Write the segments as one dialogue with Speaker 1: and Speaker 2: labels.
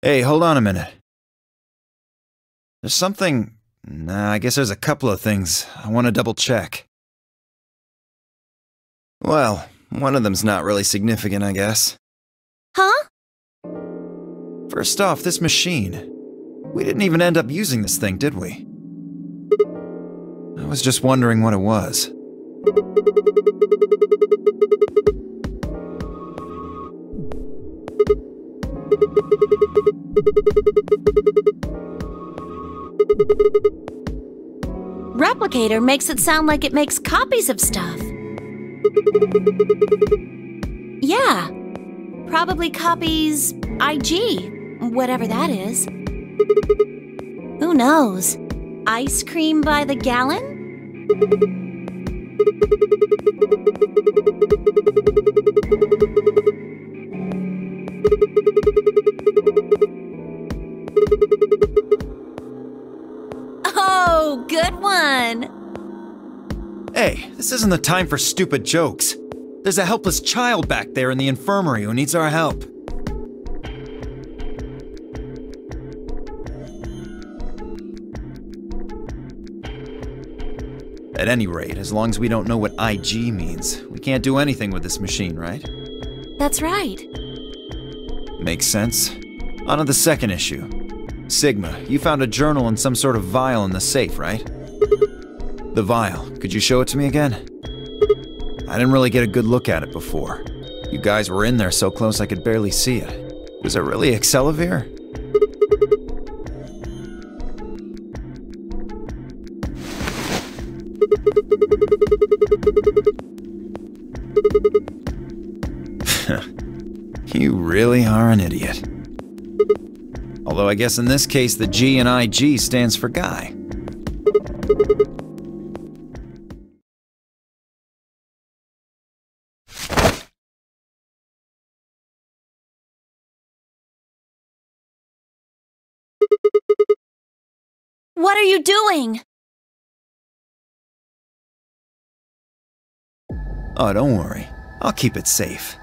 Speaker 1: Hey, hold on a minute. There's something... Nah, I guess there's a couple of things I want to double check. Well, one of them's not really significant, I guess.
Speaker 2: Huh?
Speaker 1: First off, this machine. We didn't even end up using this thing, did we? I was just wondering what it was.
Speaker 2: Replicator makes it sound like it makes copies of stuff. Yeah, probably copies IG, whatever that is. Who knows? Ice cream by the gallon? Oh, good one!
Speaker 1: Hey, this isn't the time for stupid jokes. There's a helpless child back there in the infirmary who needs our help. At any rate, as long as we don't know what IG means, we can't do anything with this machine, right?
Speaker 2: That's right.
Speaker 1: Makes sense. On to the second issue. Sigma, you found a journal and some sort of vial in the safe, right? The vial. Could you show it to me again? I didn't really get a good look at it before. You guys were in there so close I could barely see it. Was it really Excelavir? You really are an idiot. Although I guess in this case the G in IG stands for guy.
Speaker 2: What are you doing?
Speaker 1: Oh, don't worry. I'll keep it safe.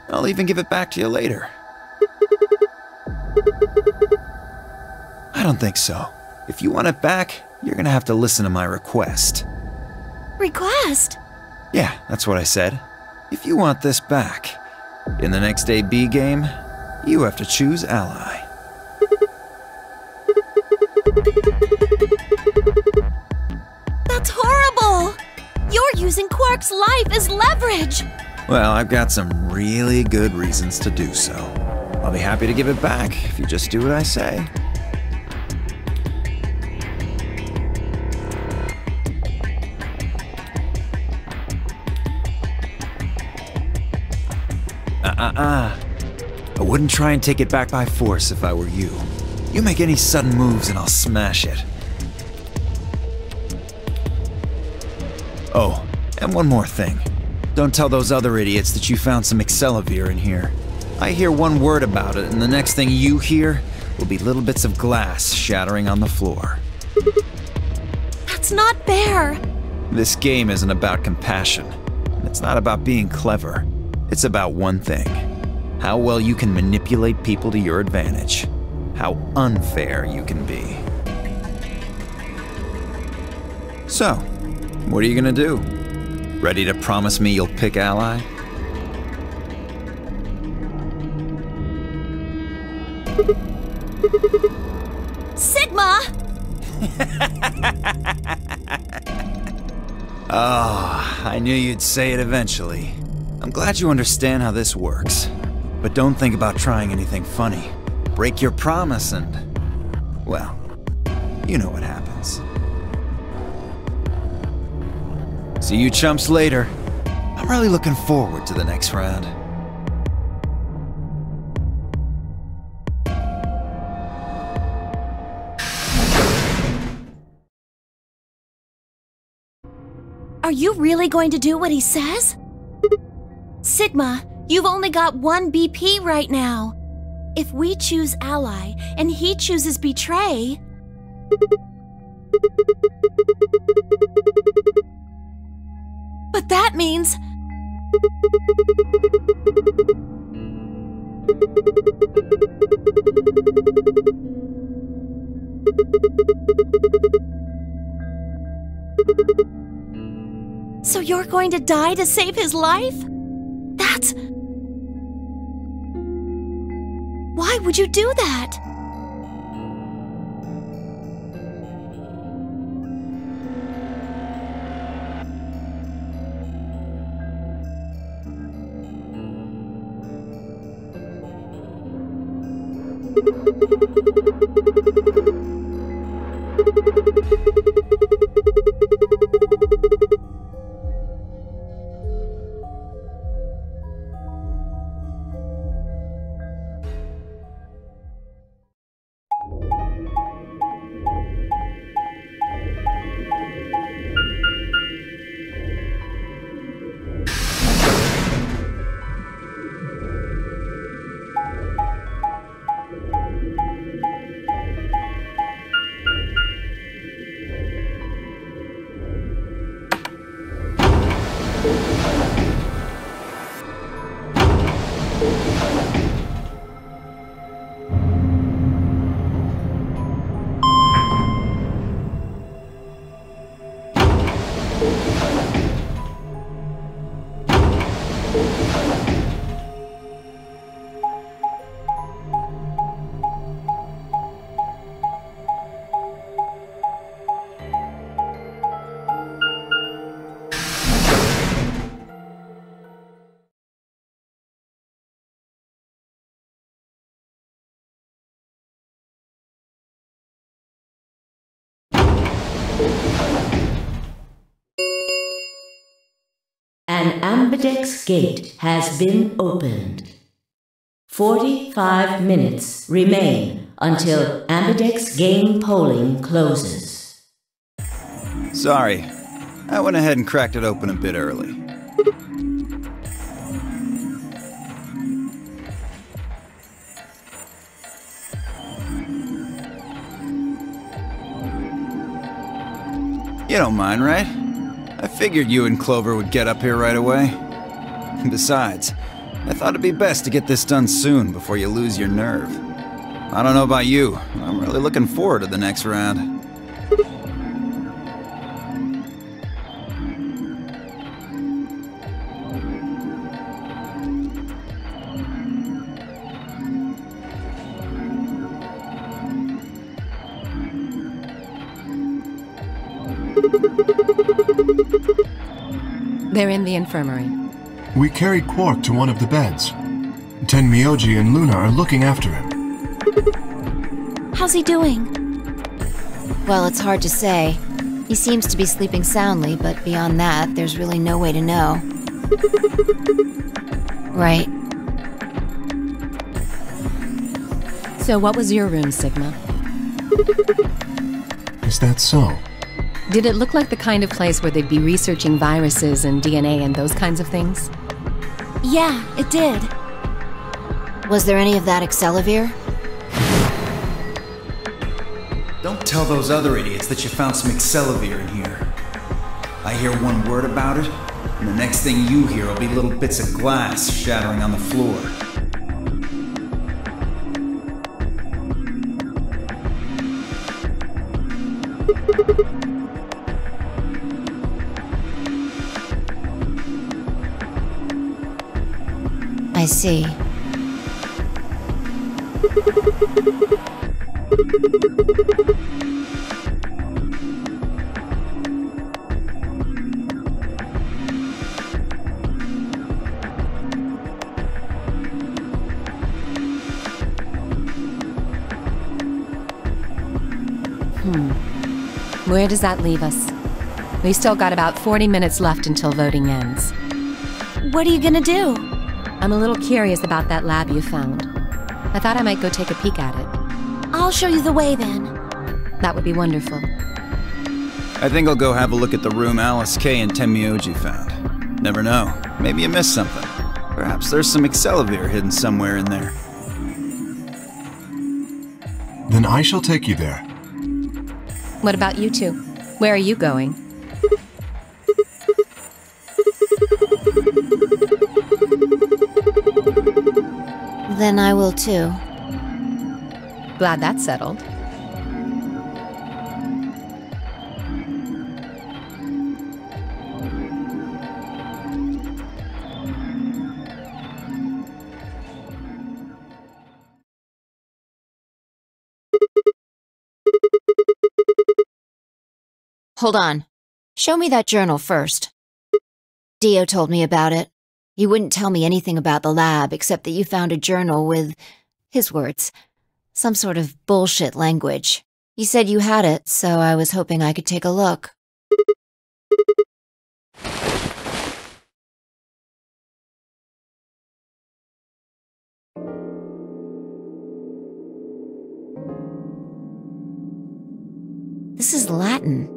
Speaker 1: I'll even give it back to you later. I don't think so. If you want it back, you're gonna have to listen to my request.
Speaker 2: Request?
Speaker 1: Yeah, that's what I said. If you want this back, in the next AB game, you have to choose ally.
Speaker 2: That's horrible! You're using Quark's life as leverage!
Speaker 1: Well, I've got some really good reasons to do so. I'll be happy to give it back if you just do what I say. I wouldn't try and take it back by force if I were you. You make any sudden moves and I'll smash it. Oh, and one more thing. Don't tell those other idiots that you found some Excelavir in here. I hear one word about it, and the next thing you hear will be little bits of glass shattering on the floor.
Speaker 2: That's not fair!
Speaker 1: This game isn't about compassion. It's not about being clever. It's about one thing. How well you can manipulate people to your advantage. How unfair you can be. So, what are you gonna do? Ready to promise me you'll pick ally?
Speaker 2: Sigma!
Speaker 1: Oh, I knew you'd say it eventually. I'm glad you understand how this works. But don't think about trying anything funny. Break your promise and... well, you know what happens. See you chumps later. I'm really looking forward to the next round.
Speaker 2: Are you really going to do what he says? Sigma, you've only got one BP right now. If we choose ally and he chooses betray... But that means... So you're going to die to save his life? That's... Why would you do that?
Speaker 3: An ambidex gate has been opened. 45 minutes remain until ambidex game polling closes.
Speaker 1: Sorry, I went ahead and cracked it open a bit early. You don't mind, right? I figured you and Clover would get up here right away. Besides, I thought it'd be best to get this done soon before you lose your nerve. I don't know about you, I'm really looking forward to the next round.
Speaker 4: They're in the infirmary.
Speaker 5: We carried Quark to one of the beds. Tenmyoji and Luna are looking after him.
Speaker 2: How's he doing?
Speaker 6: Well, it's hard to say. He seems to be sleeping soundly, but beyond that, there's really no way to know. Right.
Speaker 4: So what was your room, Sigma?
Speaker 5: Is that so?
Speaker 4: Did it look like the kind of place where they'd be researching viruses and DNA and those kinds of things?
Speaker 2: Yeah, it did.
Speaker 6: Was there any of that Excelivir?
Speaker 1: Don't tell those other idiots that you found some Excelivir in here. I hear one word about it, and the next thing you hear will be little bits of glass shattering on the floor.
Speaker 6: I see.
Speaker 4: Where does that leave us? We've still got about 40 minutes left until voting ends.
Speaker 2: What are you gonna do?
Speaker 4: I'm a little curious about that lab you found. I thought I might go take a peek at it.
Speaker 2: I'll show you the way then.
Speaker 4: That would be wonderful.
Speaker 1: I think I'll go have a look at the room Alice K and Tenmyoji found. Never know, maybe you missed something. Perhaps there's some Excelivir hidden somewhere in there.
Speaker 5: Then I shall take you there.
Speaker 4: What about you two? Where are you going?
Speaker 6: Then I will too.
Speaker 4: Glad that's settled.
Speaker 6: Hold on. Show me that journal first. Dio told me about it. He wouldn't tell me anything about the lab except that you found a journal with, his words, some sort of bullshit language. He said you had it, so I was hoping I could take a look. This is Latin.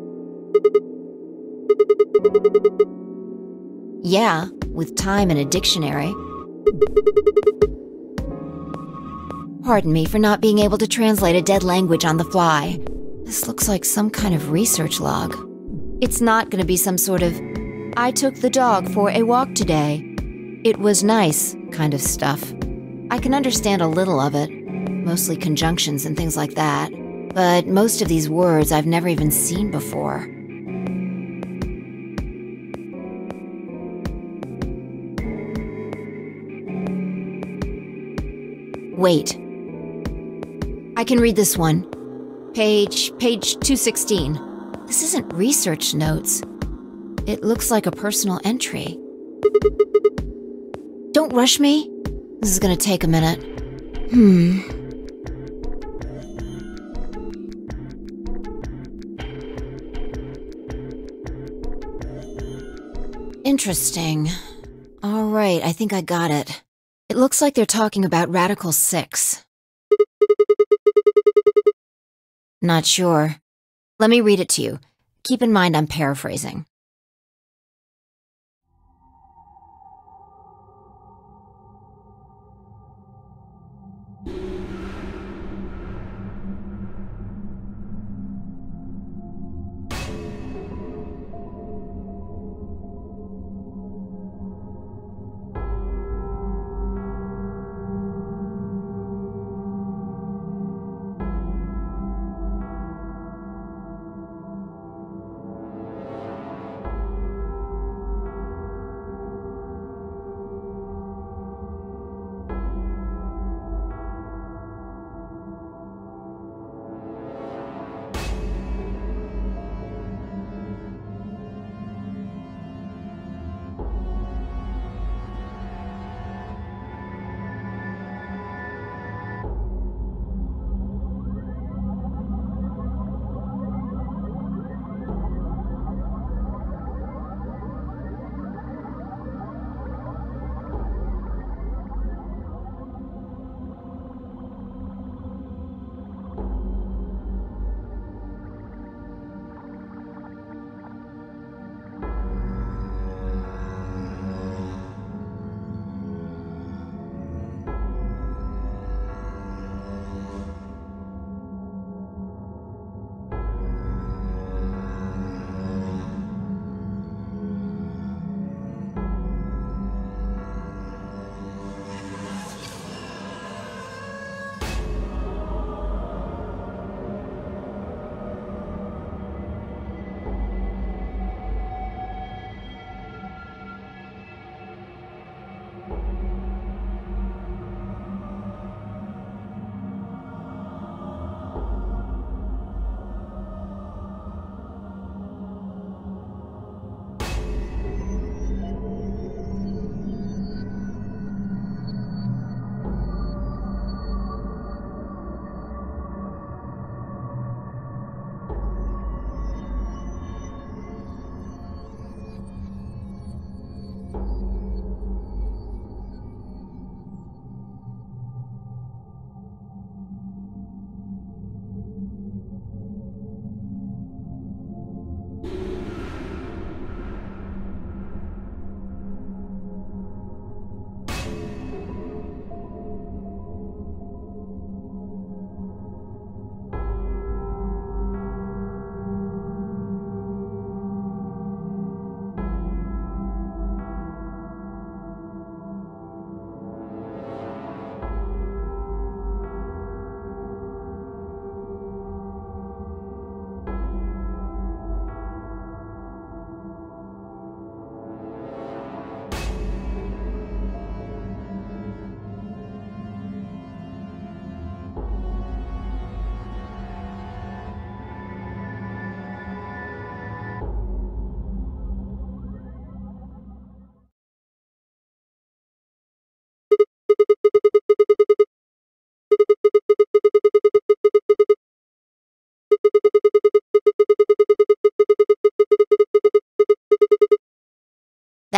Speaker 6: Yeah, with time and a dictionary. Pardon me for not being able to translate a dead language on the fly. This looks like some kind of research log. It's not gonna be some sort of, I took the dog for a walk today. It was nice kind of stuff. I can understand a little of it, mostly conjunctions and things like that. But most of these words I've never even seen before. Wait. I can read this one. Page 216. This isn't research notes. It looks like a personal entry. Don't rush me. This is gonna take a minute. Interesting. All right, I think I got it. It looks like they're talking about Radical 6. Not sure. Let me read it to you. Keep in mind I'm paraphrasing.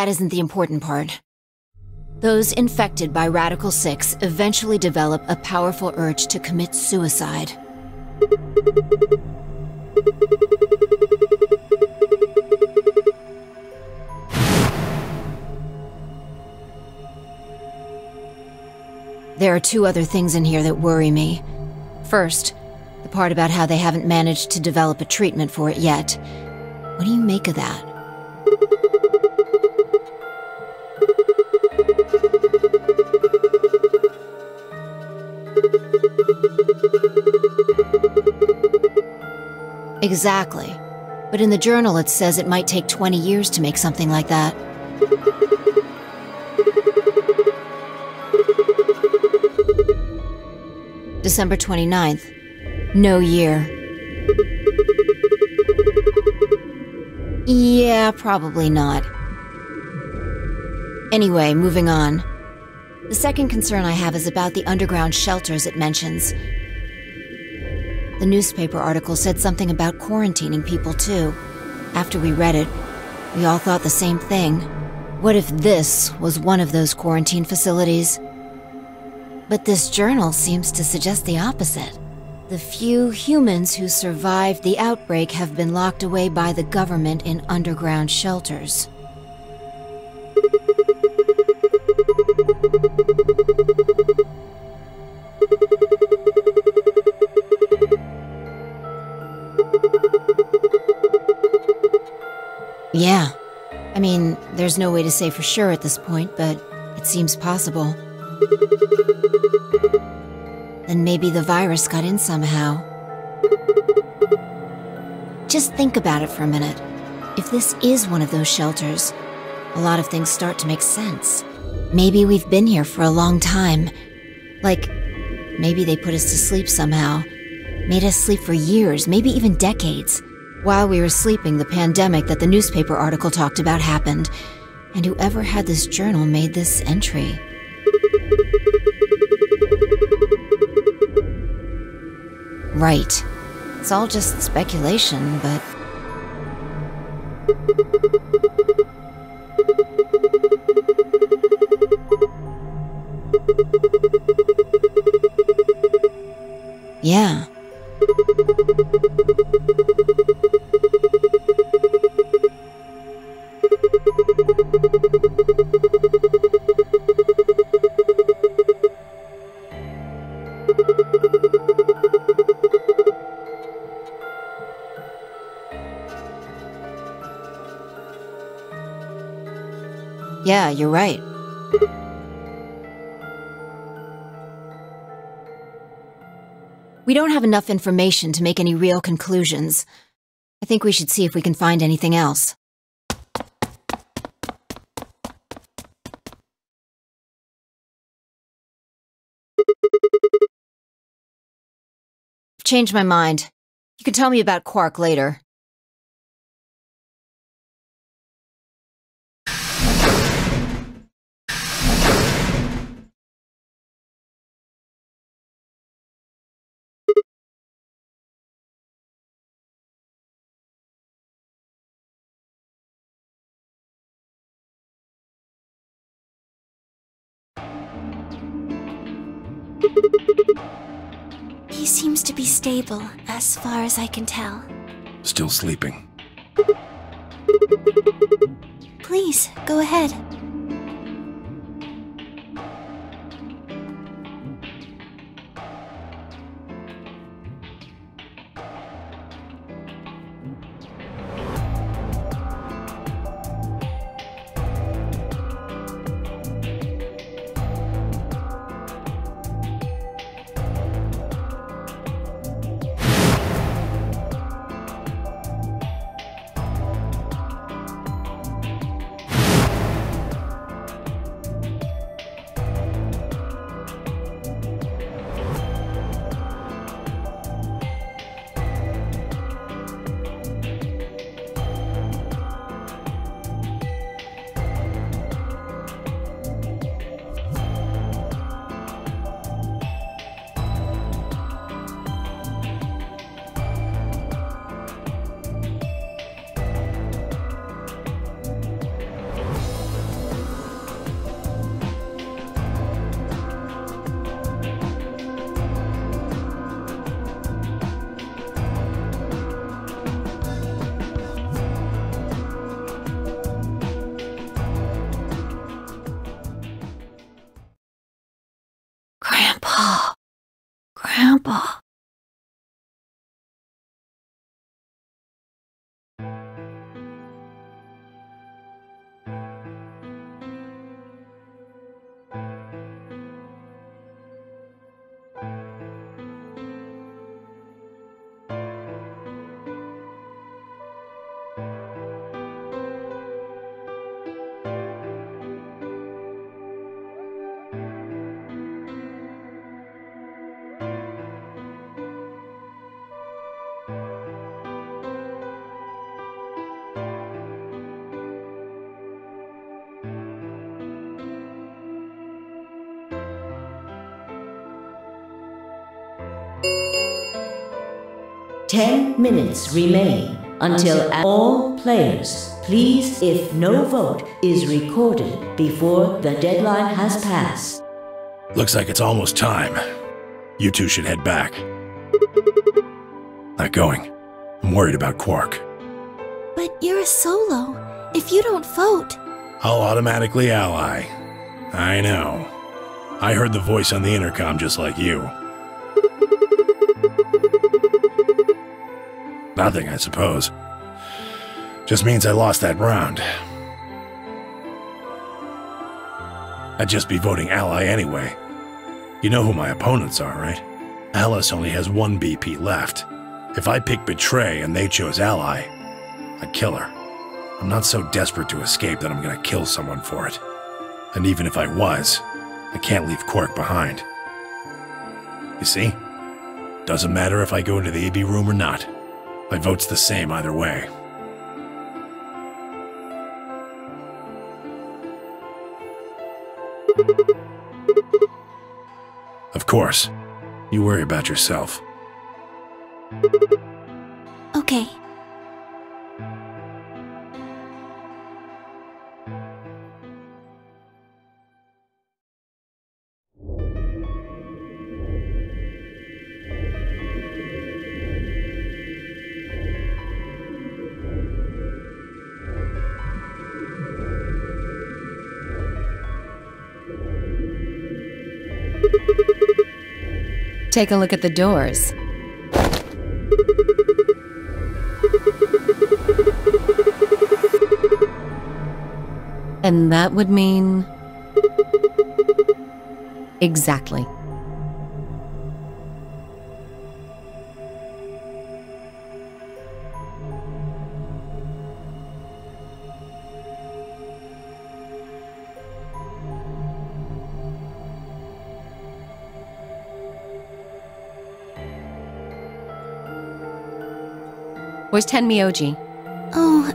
Speaker 6: that isn't the important part. Those infected by Radical 6 eventually develop a powerful urge to commit suicide. There are two other things in here that worry me. First, the part about how they haven't managed to develop a treatment for it yet. What do you make of that? Exactly. But in the journal it says it might take 20 years to make something like that. December 29th. No year. Yeah, probably not. Anyway, moving on. The second concern I have is about the underground shelters it mentions. The newspaper article said something about quarantining people too. After we read it, we all thought the same thing. What if this was one of those quarantine facilities? But this journal seems to suggest the opposite. The few humans who survived the outbreak have been locked away by the government in underground shelters. Yeah. I mean, there's no way to say for sure at this point, but it seems possible. Then maybe the virus got in somehow. Just think about it for a minute. If this is one of those shelters, a lot of things start to make sense. Maybe we've been here for a long time. Like, maybe they put us to sleep somehow. Made us sleep for years, maybe even decades. While we were sleeping, the pandemic that the newspaper article talked about happened, and whoever had this journal made this entry. Right. It's all just speculation, but... yeah. Yeah, you're right. We don't have enough information to make any real conclusions. I think we should see if we can find anything else. I've changed my mind. You can tell me about Quark later.
Speaker 2: He seems to be stable, as far as I can tell.
Speaker 7: Still sleeping.
Speaker 2: Please, go ahead.
Speaker 6: Grandpa.
Speaker 3: Ten minutes remain until all players, please, if no vote is recorded before the deadline has passed.
Speaker 7: Looks like it's almost time. You two should head back. Not going. I'm worried about Quark.
Speaker 2: But you're a solo. If you don't vote...
Speaker 7: I'll automatically ally. I know. I heard the voice on the intercom just like you. Nothing, I suppose. Just means I lost that round. I'd just be voting ally anyway. You know who my opponents are, right? Alice only has one BP left. If I pick Betray and they chose ally, I'd kill her. I'm not so desperate to escape that I'm gonna kill someone for it. And even if I was, I can't leave Quark behind. You see? Doesn't matter if I go into the AB room or not. My vote's the same either way. Of course. You worry about yourself.
Speaker 2: Okay.
Speaker 4: Take a look at the doors. And that would mean... Exactly. Where's Tenmyoji?
Speaker 2: Oh,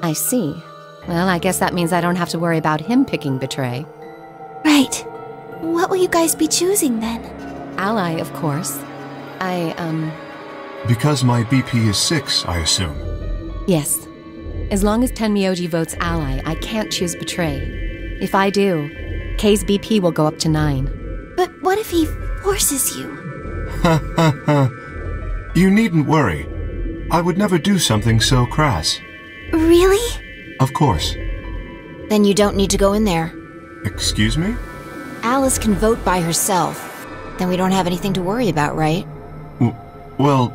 Speaker 4: I see. Well, I guess that means I don't have to worry about him picking Betray.
Speaker 2: right. What will you guys be choosing then?
Speaker 4: Ally, of course.
Speaker 5: Because my BP is 6, I assume.
Speaker 4: Yes. As long as Tenmyoji votes Ally, I can't choose Betray. If I do, K's BP will go up to 9.
Speaker 2: But what if he forces you?
Speaker 5: Ha ha ha. You needn't worry. I would never do something so crass.
Speaker 2: Really?
Speaker 5: Of course.
Speaker 6: Then you don't need to go in there.
Speaker 5: Excuse me?
Speaker 6: Alice can vote by herself. Then we don't have anything to worry about, right?
Speaker 5: Well,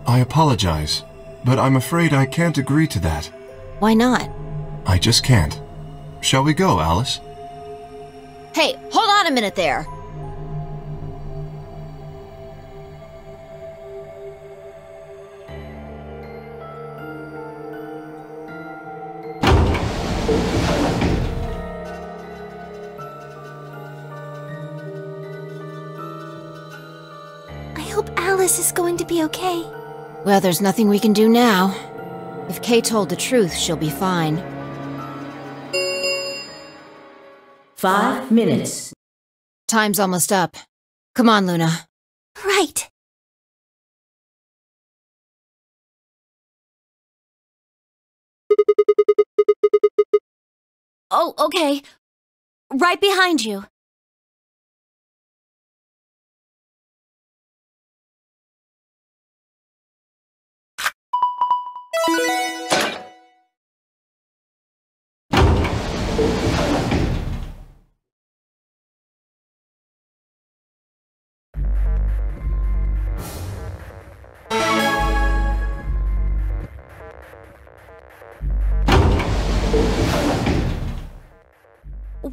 Speaker 5: I apologize, but I'm afraid I can't agree to that.
Speaker 6: Why not?
Speaker 5: I just can't. Shall we go, Alice?
Speaker 6: Hey, hold on a minute there!
Speaker 2: I hope Alice is going to be okay.
Speaker 6: Well, there's nothing we can do now. If Kay told the truth, she'll be fine.
Speaker 3: 5 minutes.
Speaker 6: Time's almost up. Come on, Luna.
Speaker 2: Right. Oh, okay. Right behind you.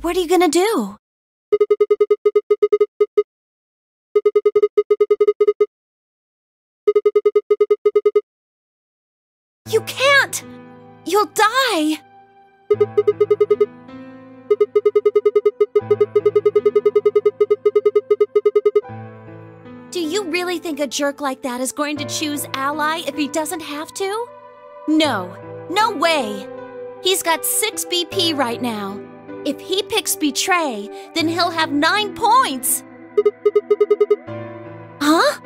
Speaker 2: What are you gonna do? You can't! You'll die! Do you really think a jerk like that is going to choose Ally if he doesn't have to? No. No way! He's got 6 BP right now. If he picks Betray, then he'll have 9 points! Huh?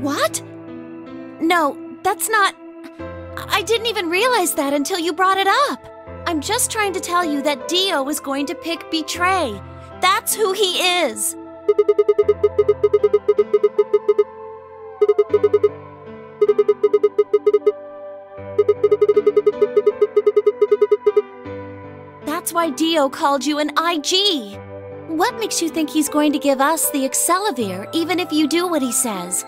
Speaker 2: What? No, that's not... I didn't even realize that until you brought it up. I'm just trying to tell you that Dio is going to pick Betray. That's who he is. That's why Dio called you an IG. What makes you think he's going to give us the Accelavir even if you do what he says?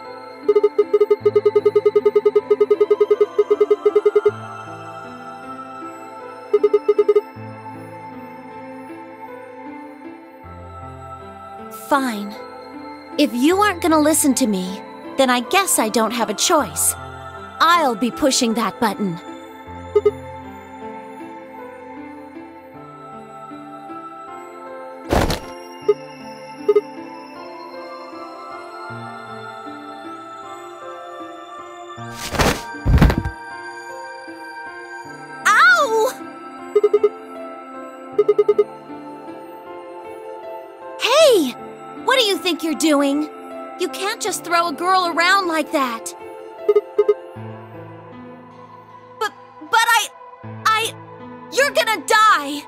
Speaker 2: Fine. If you aren't gonna listen to me, then I guess I don't have a choice. I'll be pushing that button. Ow! Hey! What do you think you're doing? You can't just throw a girl around like that. But you're gonna die!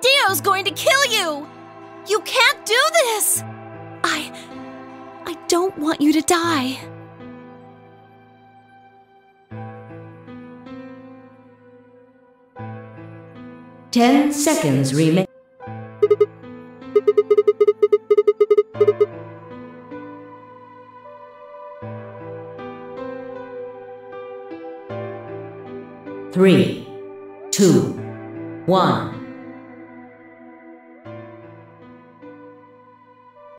Speaker 2: Dio's going to kill you! You can't do this! I don't want you to die.
Speaker 3: Ten seconds remain. Three, two, one.